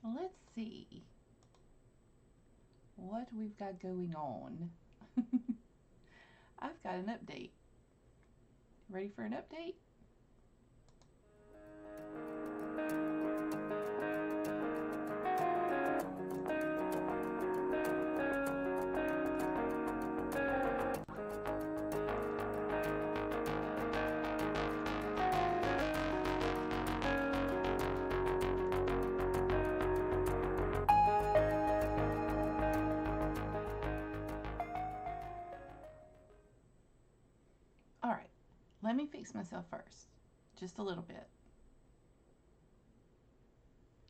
Let's see what we've got going on. I've got an update. Ready for an update? All right, let me fix myself first. Just a little bit.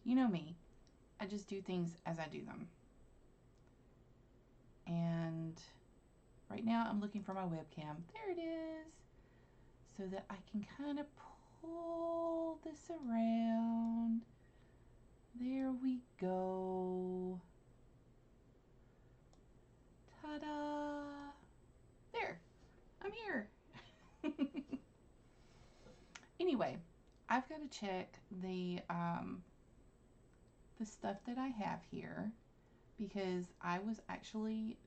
You know me, I just do things as I do them. And right now I'm looking for my webcam. There it is. So that I can kind of pull this around. There we go. Ta-da! There, I'm here. Anyway, I've got to check the stuff that I have here because I was actually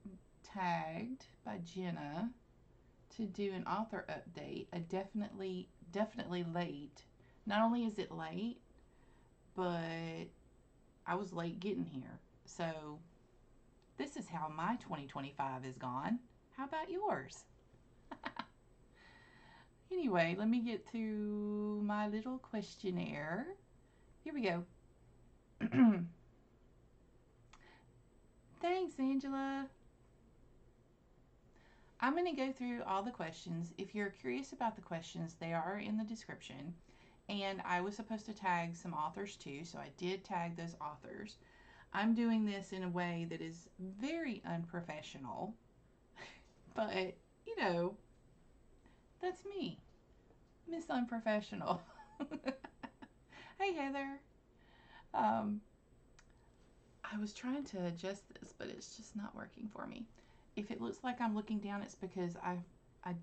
tagged by Jenna to do an author update. I definitely late. Not only is it late, but I was late getting here. So this is how my 2025 is gone. How about yours? Anyway, let me get to my little questionnaire. Here we go. Thanks, Angela. I'm going to go through all the questions. If you're curious about the questions, they are in the description. And I was supposed to tag some authors too, so I did tag those authors. I'm doing this in a way that is very unprofessional, but you know, that's me, Miss Unprofessional. Hey, Heather. Um, I was trying to adjust this, but it's just not working for me. If it looks like I'm looking down, it's because I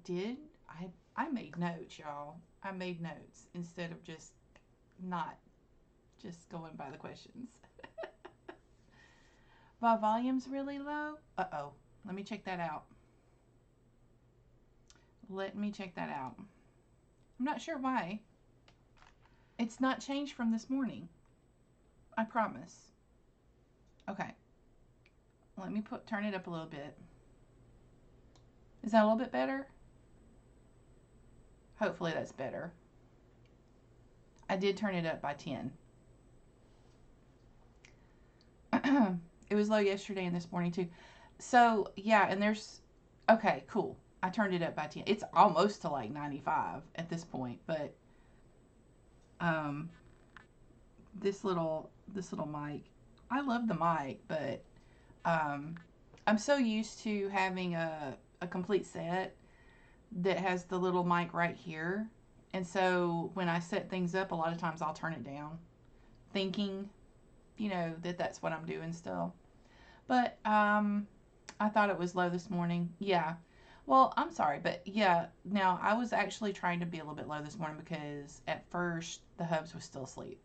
did I made notes, y'all. I made notes instead of just not just going by the questions. My volume's really low. Uh-oh. Let me check that out. Let me check that out. I'm not sure why. It's not changed from this morning. I promise. Okay. Let me turn it up a little bit. Is that a little bit better? Hopefully that's better. I did turn it up by 10. It was low yesterday and this morning too. So, yeah, and there's... Okay, cool. I turned it up by 10. It's almost to like 95 at this point, but um this little mic. I love the mic, but um I'm so used to having a complete set that has the little mic right here. And so when I set things up, a lot of times I'll turn it down, thinking, that that's what I'm doing still. But I thought it was low this morning. Yeah. Well, I'm sorry, but yeah, now I was actually trying to be a little bit low this morning because at first the hubs was still asleep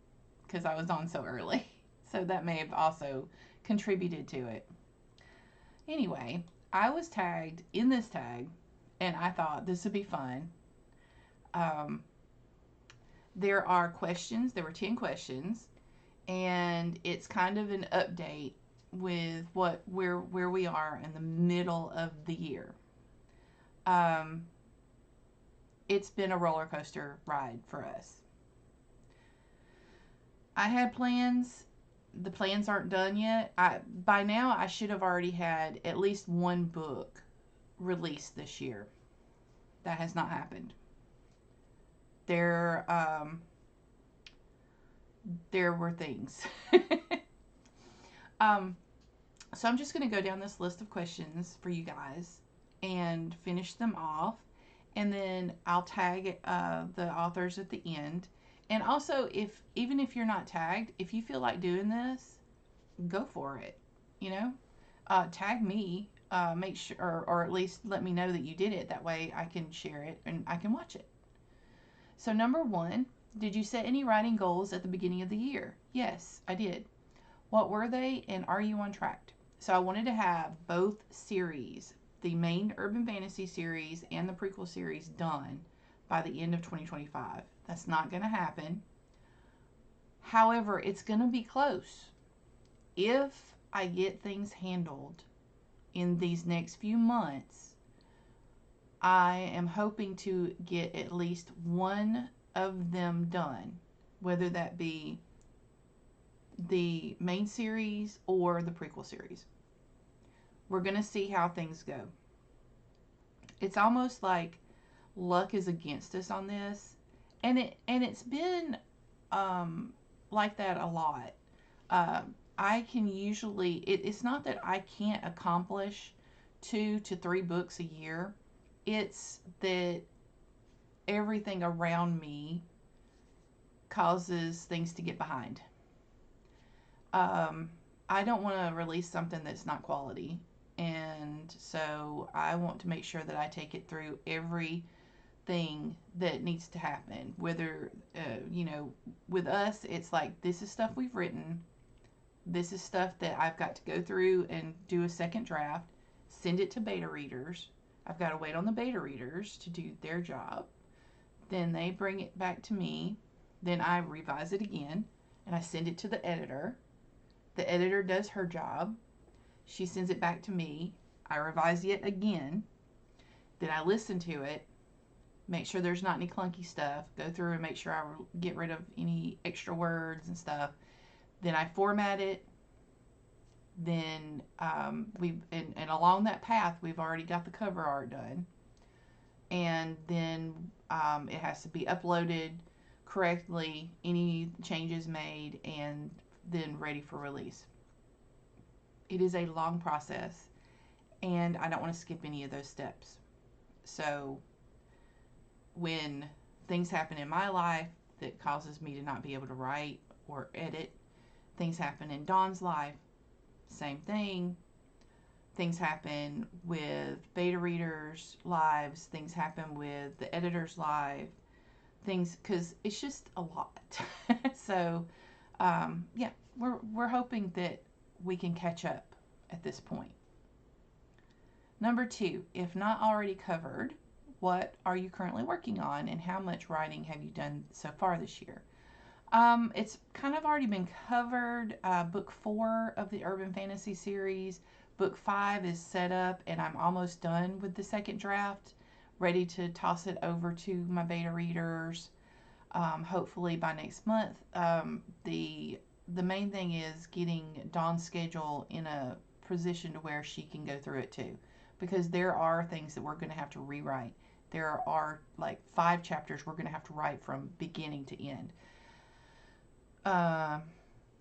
because I was on so early. So that may have also contributed to it. Anyway, I was tagged in this tag and I thought this would be fun. Um, there are questions, there were 10 questions, and it's kind of an update with where we are in the middle of the year. Um, it's been a roller coaster ride for us. I had plans. The plans aren't done yet. By now I should have already had at least one book released this year. That has not happened. There there were things. um, so I'm just going to go down this list of questions for you guys and finish them off, and then I'll tag the authors at the end. And also, if even if you're not tagged, if you feel like doing this, go for it. You know, tag me. Make sure, or at least let me know that you did it. That way, I can share it and I can watch it. So, number one, did you set any writing goals at the beginning of the year? Yes, I did. What were they, and are you on track? So I wanted to have both series, the main urban fantasy series and the prequel series, done by the end of 2025. That's not going to happen. However, it's going to be close. If I get things handled in these next few months, I am hoping to get at least one of them done, whether that be the main series or the prequel series. We're going to see how things go. It's almost like luck is against us on this, and it's been like that a lot. I can usually it's not that I can't accomplish 2 to 3 books a year. It's that everything around me causes things to get behind. Um, I don't want to release something that's not quality, and so I want to make sure that I take it through everything that needs to happen. Whether with us, it's like this is stuff we've written. This is stuff that I've got to go through and do a second draft, send it to beta readers. I've got to wait on the beta readers to do their job. Then they bring it back to me. Then I revise it again and I send it to the editor. The editor does her job. She sends it back to me. I revise it again. Then I listen to it, make sure there's not any clunky stuff, go through and make sure I get rid of any extra words and stuff. Then I format it. Then and along that path, we've already got the cover art done. And then it has to be uploaded correctly, any changes made, and then ready for release. It is a long process, and I don't want to skip any of those steps. So when things happen in my life that causes me to not be able to write or edit, things happen in Dawn's life, same thing. Things happen with beta readers' lives, things happen with the editor's life, things, because it's just a lot. So, yeah, we're hoping that we can catch up at this point. Number 2, if not already covered, what are you currently working on and how much writing have you done so far this year? It's kind of already been covered. Book 4 of the Urban Fantasy series. Book 5 is set up, and I'm almost done with the second draft, ready to toss it over to my beta readers. Hopefully by next month. The main thing is getting Dawn's schedule in a position to where she can go through it too, because there are things that we're going to have to rewrite. There are like 5 chapters we're going to have to write from beginning to end. And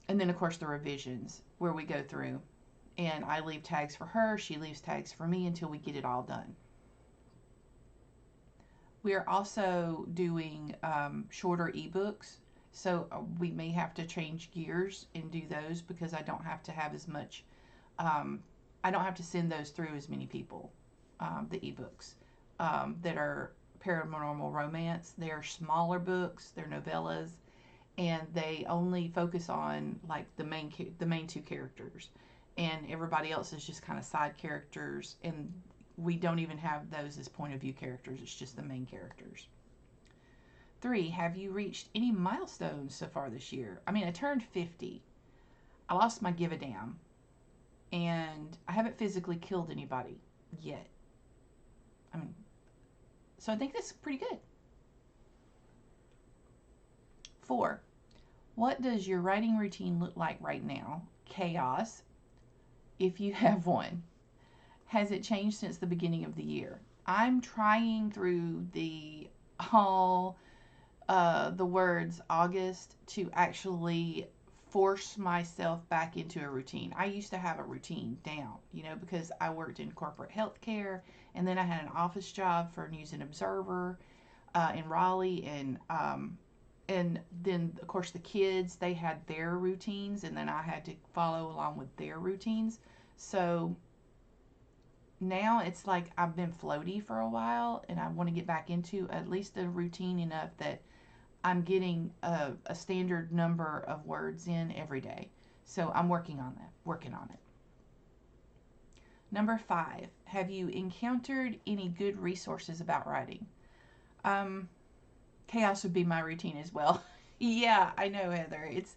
then, of course, the revisions where we go through. And I leave tags for her. She leaves tags for me until we get it all done. We are also doing shorter ebooks. So we may have to change gears and do those because I don't have to have as much. I don't have to send those through as many people, the ebooks that are paranormal romance. They're smaller books. They're novellas. And they only focus on like the main 2 characters, and everybody else is just kind of side characters, and we don't even have those as point of view characters. It's just the main characters. 3, have you reached any milestones so far this year? I mean, I turned 50. I lost my give a damn, and I haven't physically killed anybody yet. I mean, so I think that's pretty good. 4, what does your writing routine look like right now? Chaos, if you have one. Has it changed since the beginning of the year? I'm trying through the words August to actually force myself back into a routine. I used to have a routine down, because I worked in corporate healthcare, and then I had an office job for News and Observer in Raleigh, and then, of course, the kids, they had their routines, and then I had to follow along with their routines. So now it's like I've been floaty for a while, and I want to get back into at least a routine enough that I'm getting a standard number of words in every day. So I'm working on that, working on it. Number 5, have you encountered any good resources about writing? Um, Chaos would be my routine as well. Yeah, I know, Heather. It's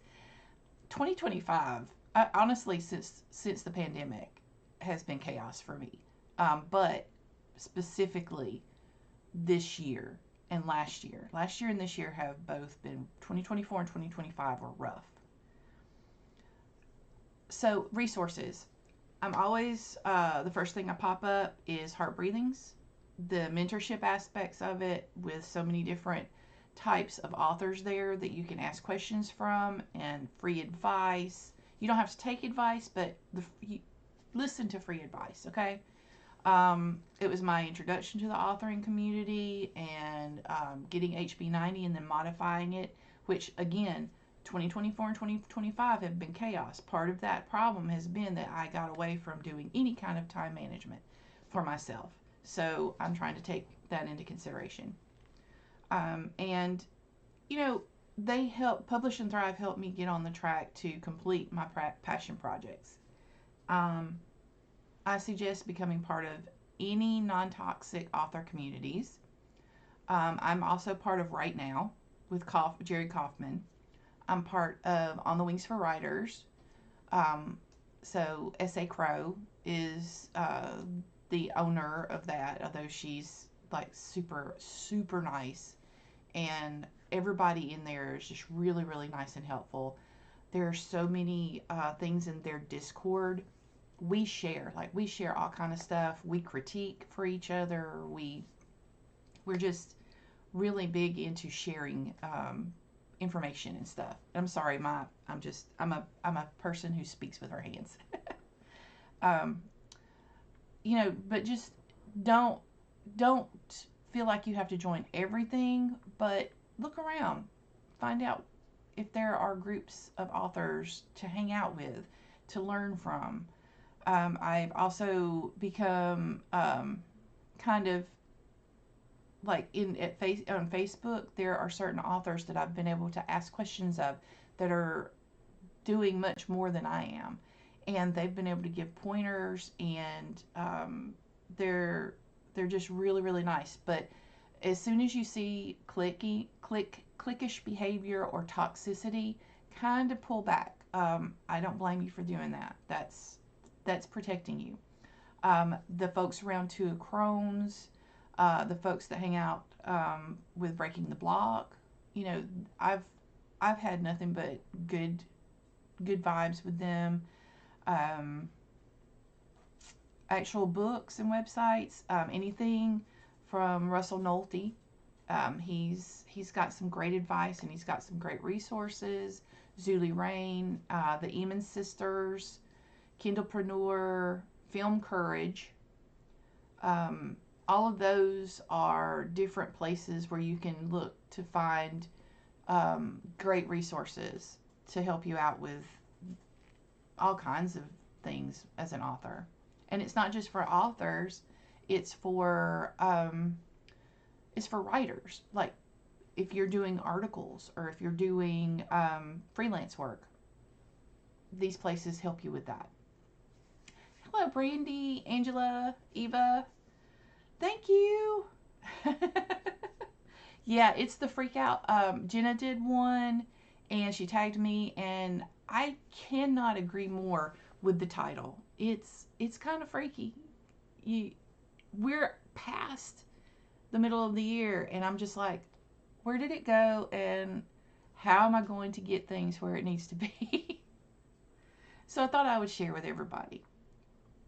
2025. Honestly, since the pandemic has been chaos for me. But specifically this year and last year. Last year and this year have both been 2024 and 2025 were rough. So, resources. I'm always, the first thing I pop up is Heart Breathings, the mentorship aspects of it with so many different types of authors there that you can ask questions from and free advice. You don't have to take advice, but you listen to free advice, okay? It was my introduction to the authoring community and getting HB90 and then modifying it, which again, 2024 and 2025 have been chaos. Part of that problem has been that I got away from doing any kind of time management for myself. So I'm trying to take that into consideration. And, you know, they help, Publish and Thrive helped me get on the track to complete my passion projects. Um, I suggest becoming part of any non-toxic author communities. I'm also part of Right Now with Jerry Kaufman. I'm part of On the Wings for Writers. Um, so S.A. Crow is the owner of that, although she's like super, super nice. And everybody in there is just really, really nice and helpful. There are so many things in their Discord. We share all kind of stuff. We critique for each other. We're just really big into sharing information and stuff. I'm sorry, I'm a person who speaks with her hands. um, but just don't don't feel like you have to join everything, but look around, find out if there are groups of authors to hang out with, to learn from. I've also become kind of like on Facebook. There are certain authors that I've been able to ask questions of that are doing much more than I am, and they've been able to give pointers, and they're just really, really nice. But as soon as you see clickish behavior or toxicity, kind of pull back. I don't blame you for doing that. That's protecting you. The folks around Two of Crohn's, the folks that hang out with Breaking the Block, you know, I've had nothing but good vibes with them. Um, Actual books and websites, anything from Russell Nolte. He's got some great advice and he's got some great resources. Zuli Rain, the Eamon Sisters, Kindlepreneur, Film Courage. All of those are different places where you can look to find great resources to help you out with all kinds of things as an author. And it's not just for authors; it's for writers. Like if you're doing articles or if you're doing freelance work, these places help you with that. Hello, Brandy, Angela, Eva. Thank you. Yeah, it's the freak out. Jenna did one, and she tagged me, and I cannot agree more with the title. It's kind of freaky. We're past the middle of the year, and I'm just like, where did it go, and how am I going to get things where it needs to be? So I thought I would share with everybody.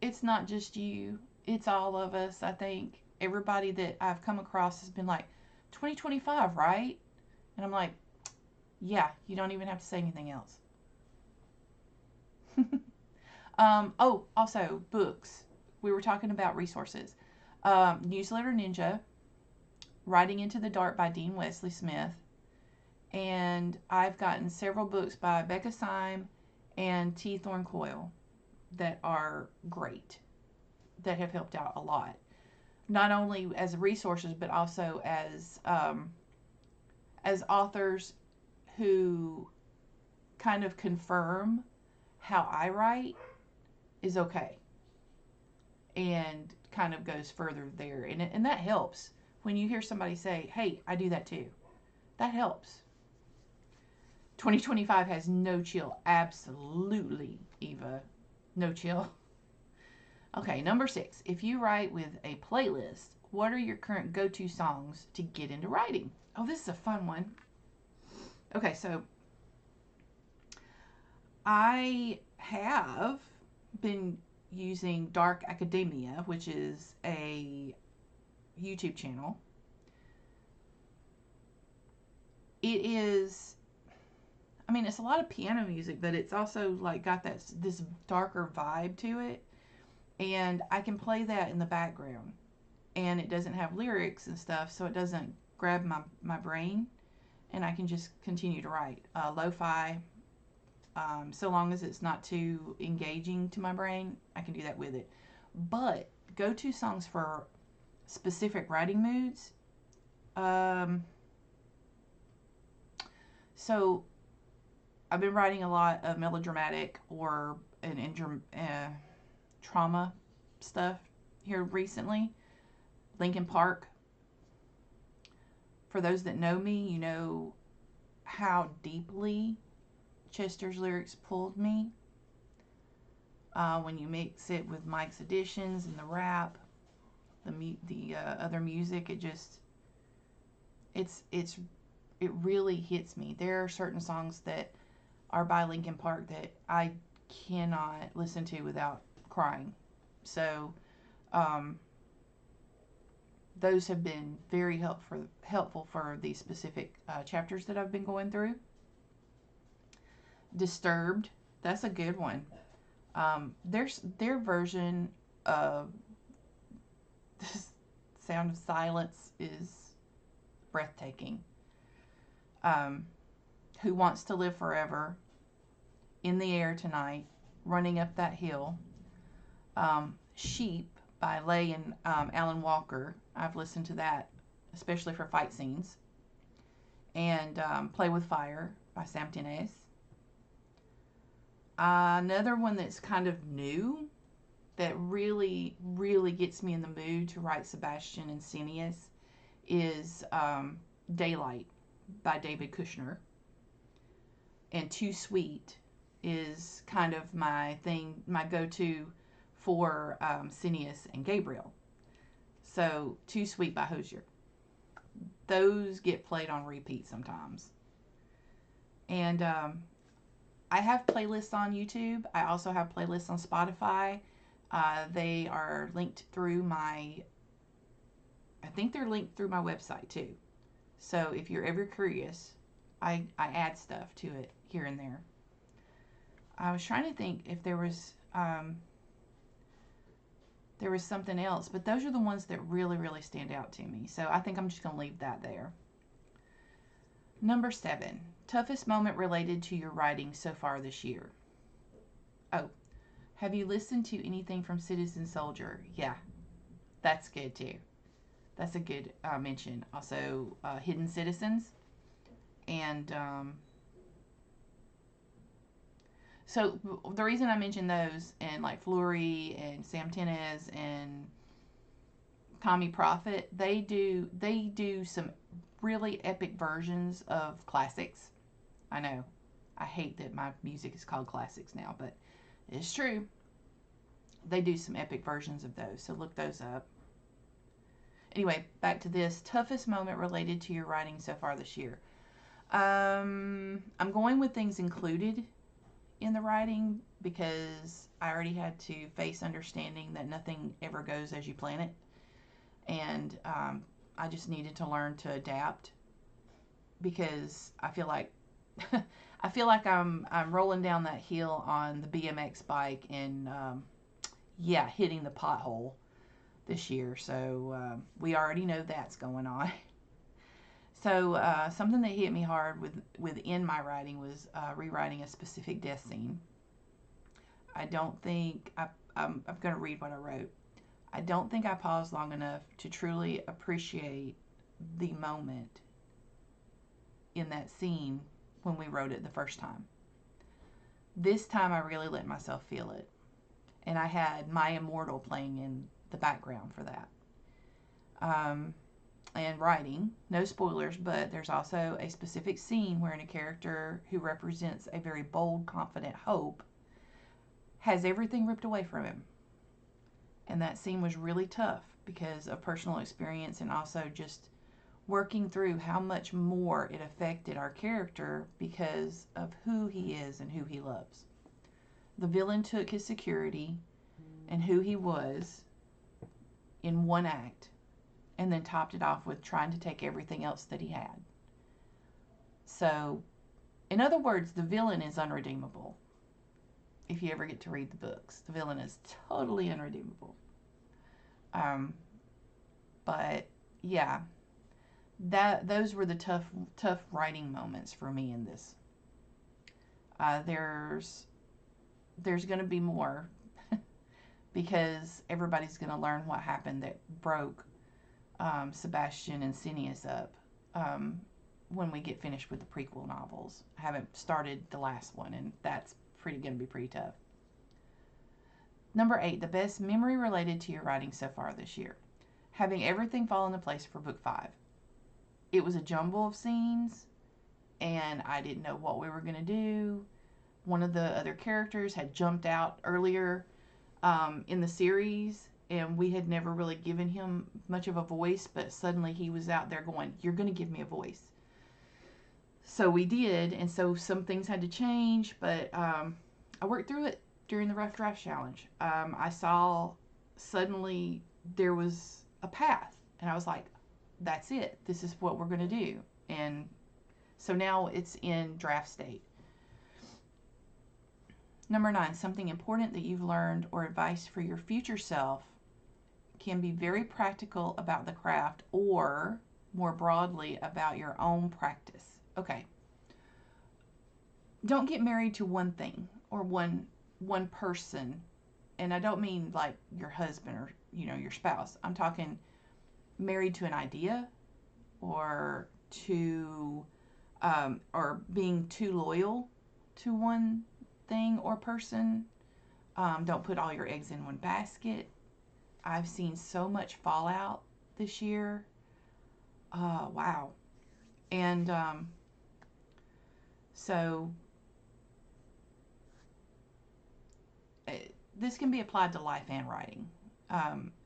It's not just you. It's all of us. I think everybody that I've come across has been like, 2025, right? And I'm like, yeah, you don't even have to say anything else. Also, books. We were talking about resources. Newsletter Ninja, Writing into the Dark by Dean Wesley Smith. And I've gotten several books by Becca Syme and T. Thorne Coyle that are great, that have helped out a lot. Not only as resources, but also as authors who kind of confirm how I write is okay, and kind of goes further there. And that helps when you hear somebody say, hey, I do that too. That helps. 2025 has no chill. Absolutely, Eva. No chill. Okay, number 6. If you write with a playlist, what are your current go to songs to get into writing? Oh, this is a fun one. Okay, so I have been using Dark Academia, which is a YouTube channel. It is, I mean, it's a lot of piano music, but it's also like got this darker vibe to it, and I can play that in the background, and it doesn't have lyrics and stuff, so it doesn't grab my brain, and I can just continue to write. Lo-fi, so long as it's not too engaging to my brain, I can do that with it. But go-to songs for specific writing moods. So I've been writing a lot of melodramatic or trauma stuff here recently. Linkin Park. For those that know me, you know how deeply Chester's lyrics pulled me. When you mix it with Mike's additions and the rap, the other music, it really hits me. There are certain songs that are by Linkin Park that I cannot listen to without crying. So those have been very helpful for these specific chapters that I've been going through. Disturbed, that's a good one. Their version of the Sound of Silence is breathtaking. Who Wants to Live Forever, In the Air Tonight, Running Up That Hill, Sheep by Lay and Alan Walker. I've listened to that, especially for fight scenes. And Play with Fire by Sam Tinez. Another one that's kind of new that really, really gets me in the mood to write Sebastian and Cineas is Daylight by David Kushner. And Too Sweet is kind of my thing, my go-to for Cineas and Gabriel. So Too Sweet by Hosier. Those get played on repeat sometimes. And I have playlists on YouTube. I also have playlists on Spotify. They are linked through I think they're linked through my website too. So if you're ever curious, I add stuff to it here and there. I was trying to think if there was something else, but those are the ones that really, really stand out to me. So I think I'm just going to leave that there. Number 7, toughest moment related to your writing so far this year. Oh, have you listened to anything from Citizen Soldier? Yeah, that's good too. That's a good mention. Also, Hidden Citizens. And so the reason I mentioned those, and like Fleury and Sam Tinez and Tommy Prophet, they do some really epic versions of classics. I know. I hate that my music is called classics now, but it's true. They do some epic versions of those, so look those up. Anyway, back to this. Toughest moment related to your writing so far this year. I'm going with things included in the writing because I already had to face understanding that nothing ever goes as you plan it. And I just needed to learn to adapt because I feel like I'm rolling down that hill on the BMX bike and hitting the pothole this year. So we already know that's going on. So something that hit me hard within my writing was rewriting a specific death scene. I don't think I'm going to read what I wrote. I don't think I paused long enough to truly appreciate the moment in that scene when we wrote it the first time. This time I really let myself feel it. And I had My Immortal playing in the background for that. Um, and writing, no spoilers, but there's also a specific scene wherein a character who represents a very bold, confident hope has everything ripped away from him. And that scene was really tough because of personal experience and also just working through how much more it affected our character because of who he is and who he loves. The villain took his security and who he was in one act and then topped it off with trying to take everything else that he had. So, in other words, the villain is unredeemable. If you ever get to read the books, the villain is totally unredeemable. Um, but yeah, those were the tough writing moments for me in this. There's going to be more because everybody's going to learn what happened that broke Sebastian and Cineas up when we get finished with the prequel novels. I haven't started the last one, and that's going to be pretty tough. Number 8, the best memory related to your writing so far this year. Having everything fall into place for book 5. It was a jumble of scenes, and I didn't know what we were going to do. One of the other characters had jumped out earlier in the series, and we had never really given him much of a voice, but suddenly he was out there going, "You're going to give me a voice." So we did, and so some things had to change, but I worked through it during the Rough Draft Challenge. I saw suddenly there was a path, and I was like, that's it. This is what we're going to do. And so now it's in draft state. Number 9, something important that you've learned or advice for your future self can be very practical about the craft or more broadly about your own practice. Okay. Don't get married to one thing or one person. And I don't mean like your husband or your spouse. I'm talking married to an idea or to or being too loyal to one thing or person. Don't put all your eggs in one basket. I've seen so much fallout this year. Wow. And so this can be applied to life and writing,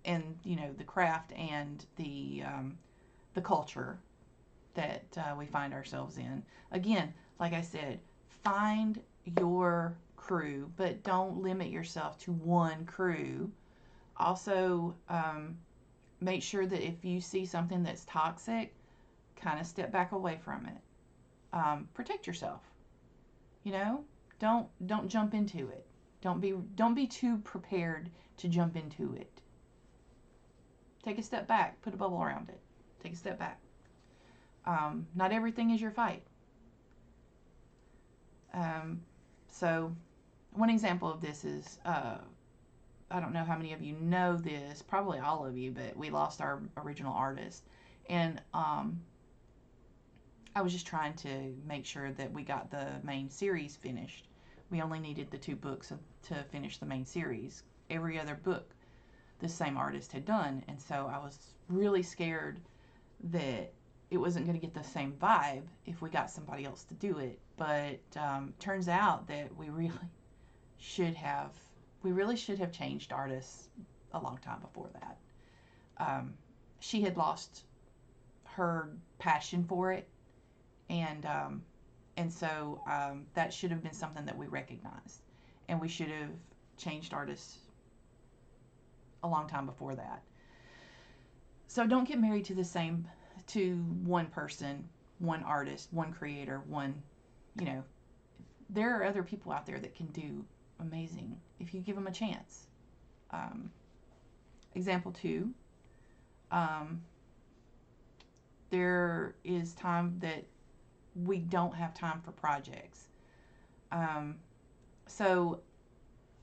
and the craft and the culture that we find ourselves in. Again, like I said, find your crew, but don't limit yourself to one crew. Also, make sure that if you see something that's toxic, kind of step back away from it. Protect yourself. Don't jump into it. Don't be too prepared to jump into it. Take a step back. Put a bubble around it. Take a step back. Not everything is your fight. So one example of this is, I don't know how many of you know this, probably all of you, but we lost our original artist. And I was just trying to make sure that we got the main series finished. We only needed the 2 books to finish the main series. Every other book the same artist had done, and so I was really scared that it wasn't going to get the same vibe if we got somebody else to do it. But turns out that we really should have changed artists a long time before that. She had lost her passion for it, and so that should have been something that we recognized, and we should have changed artists a long time before that. So don't get married to one person, one artist, one creator, there are other people out there that can do amazing if you give them a chance. Example 2, there is time that we don't have time for projects. So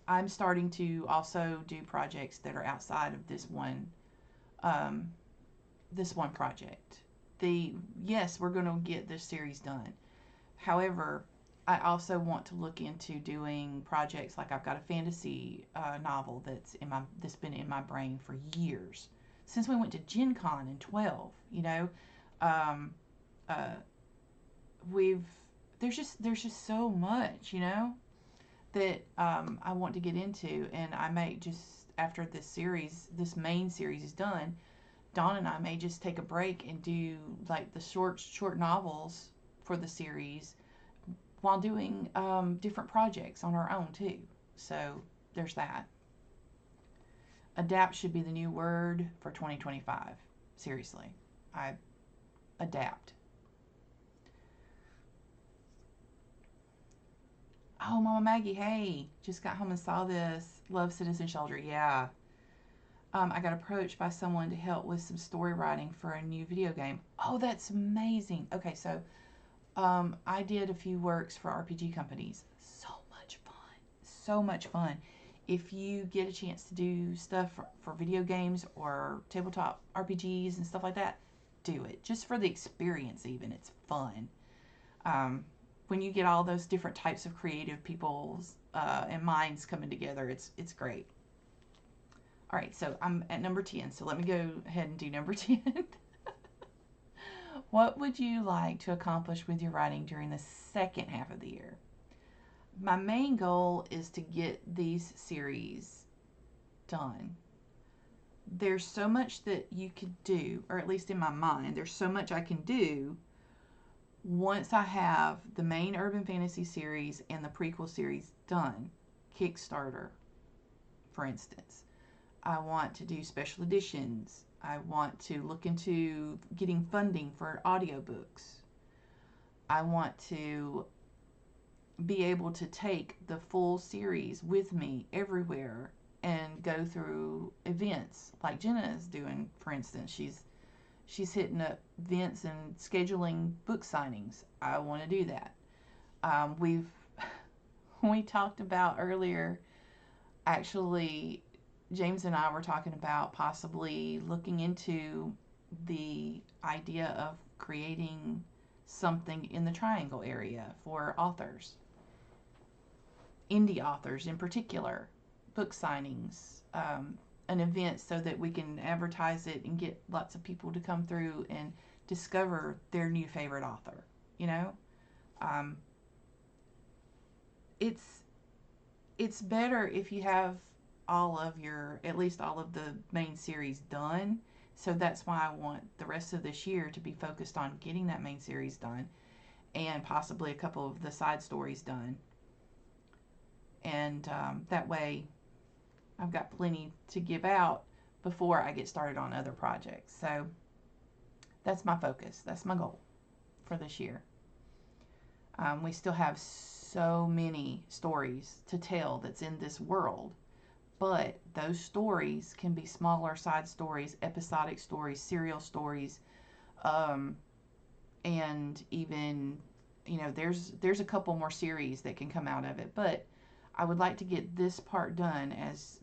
I'm starting to also do projects that are outside of this one project. Yes, we're going to get this series done. However, I also want to look into doing projects like I've got a fantasy novel that's been in my brain for years since we went to Gen Con in 12. Um, uh, we've there's just so much that I want to get into, and I may just after this main series is done, Dawn and I may just take a break and do like the short novels for the series while doing different projects on our own too. So there's that. Adapt should be the new word for 2025. Seriously, I adapt. Oh, Mama Maggie, hey, just got home and saw this. Love Citizen Shoulder. Yeah. I got approached by someone to help with some story writing for a new video game. Oh, that's amazing. Okay, so I did a few works for RPG companies. So much fun. So much fun. If you get a chance to do stuff for video games or tabletop RPGs and stuff like that, do it. Just for the experience, even. It's fun. Um, when you get all those different types of creative people's and minds coming together, it's great. All right, so I'm at number 10. So let me go ahead and do number 10. What would you like to accomplish with your writing during the second half of the year? My main goal is to get these series done. There's so much that you could do, or at least in my mind, there's so much I can do once I have the main urban fantasy series and the prequel series done. Kickstarter, for instance. I want to do special editions. I want to look into getting funding for audiobooks. I want to be able to take the full series with me everywhere and go through events like Jenna is doing, for instance. She's hitting up events and scheduling book signings. I want to do that. We've we talked about earlier, actually, James and I were talking about possibly looking into the idea of creating something in the Triangle area for authors, indie authors in particular, book signings, an event so that we can advertise it and get lots of people to come through and discover their new favorite author. You know, um, it's it's better if you have at least all of the main series done. So that's why I want the rest of this year to be focused on getting that main series done and possibly a couple of the side stories done. And that way I've got plenty to give out before I get started on other projects. So that's my focus. That's my goal for this year. We still have so many stories to tell that's in this world, but those stories can be smaller side stories, episodic stories, serial stories, um, and even there's a couple more series that can come out of it. But I would like to get this part done as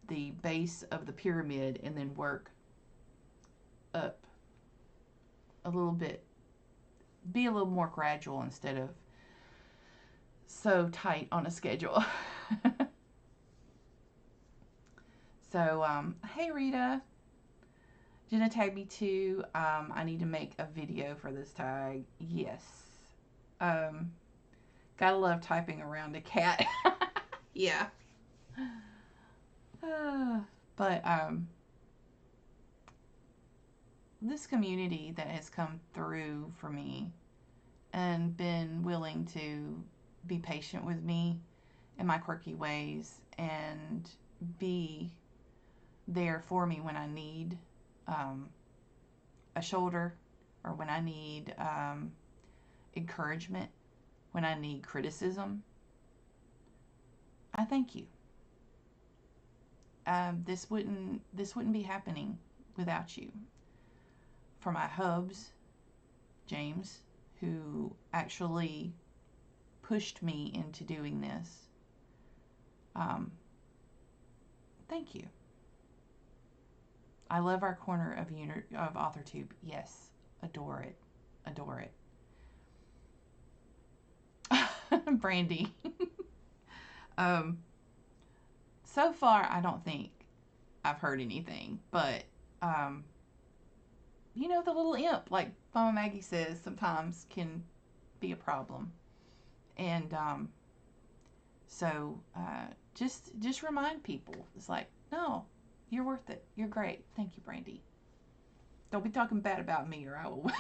the base of the pyramid, and then work up a little bit, be a little more gradual instead of so tight on a schedule. So, hey Rita, Jenna tagged me too. I need to make a video for this tag. Yes. Um, Gotta love typing around a cat. Yeah. But this community that has come through for me and been willing to be patient with me in my quirky ways and be there for me when I need a shoulder, or when I need encouragement, when I need criticism. I thank you. This wouldn't be happening without you. For my hubs, James, who actually pushed me into doing this. Um, Thank you. I love our corner of AuthorTube. Yes, adore it, adore it. Brandy. um, so far, I don't think I've heard anything, but um, the little imp, like Mama Maggie says, sometimes can be a problem. And just remind people. It's like, no, you're worth it. You're great. Thank you, Brandy. Don't be talking bad about me, or I will.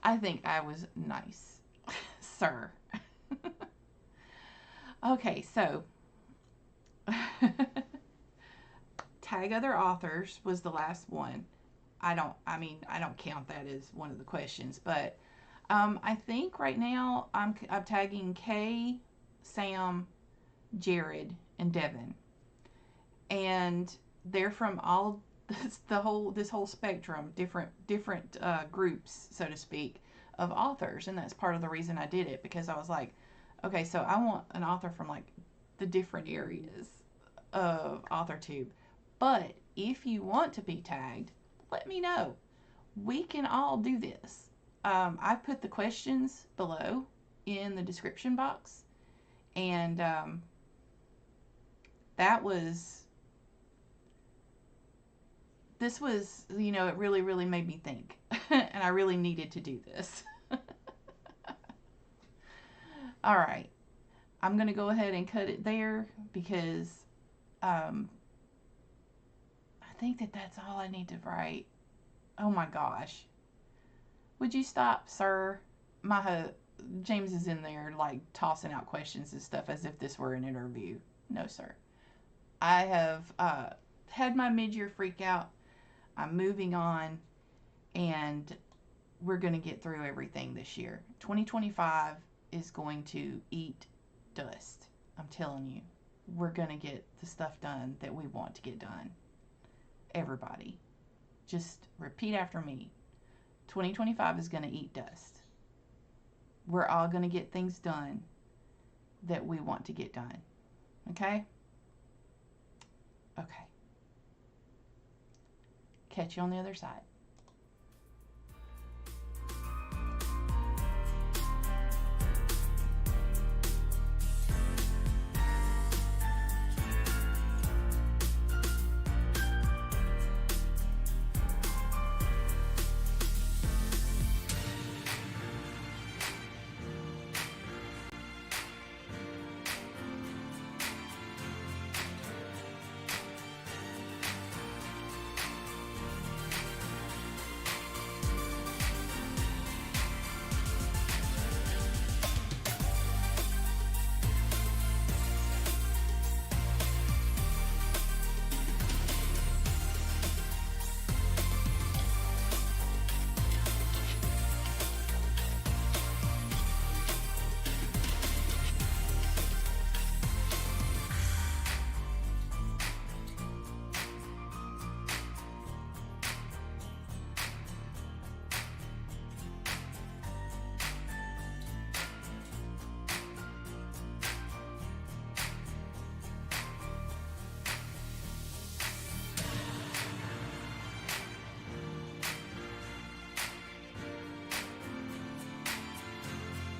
I think I was nice, sir. Okay, so tag other authors was the last one. I don't count that as one of the questions, but I think right now I'm tagging Kay, Sam, Jared, and Devin, and they're from all this whole spectrum, different groups, so to speak, of authors, and that's part of the reason I did it, because I was like, okay, so I want an author from like the different areas of AuthorTube, but if you want to be tagged, let me know. We can all do this. I put the questions below in the description box, and that was this was, it really, really made me think. And I really needed to do this. All right. I'm going to go ahead and cut it there because I think that's all I need to write. Oh my gosh. Would you stop, sir? James is in there like tossing out questions and stuff as if this were an interview. No, sir. I have had my mid-year freak out. I'm moving on, and we're going to get through everything this year. 2025 is going to eat dust. I'm telling you. We're going to get the stuff done that we want to get done. Everybody. Just repeat after me. 2025 is going to eat dust. We're all going to get things done that we want to get done. Okay? Okay. Catch you on the other side.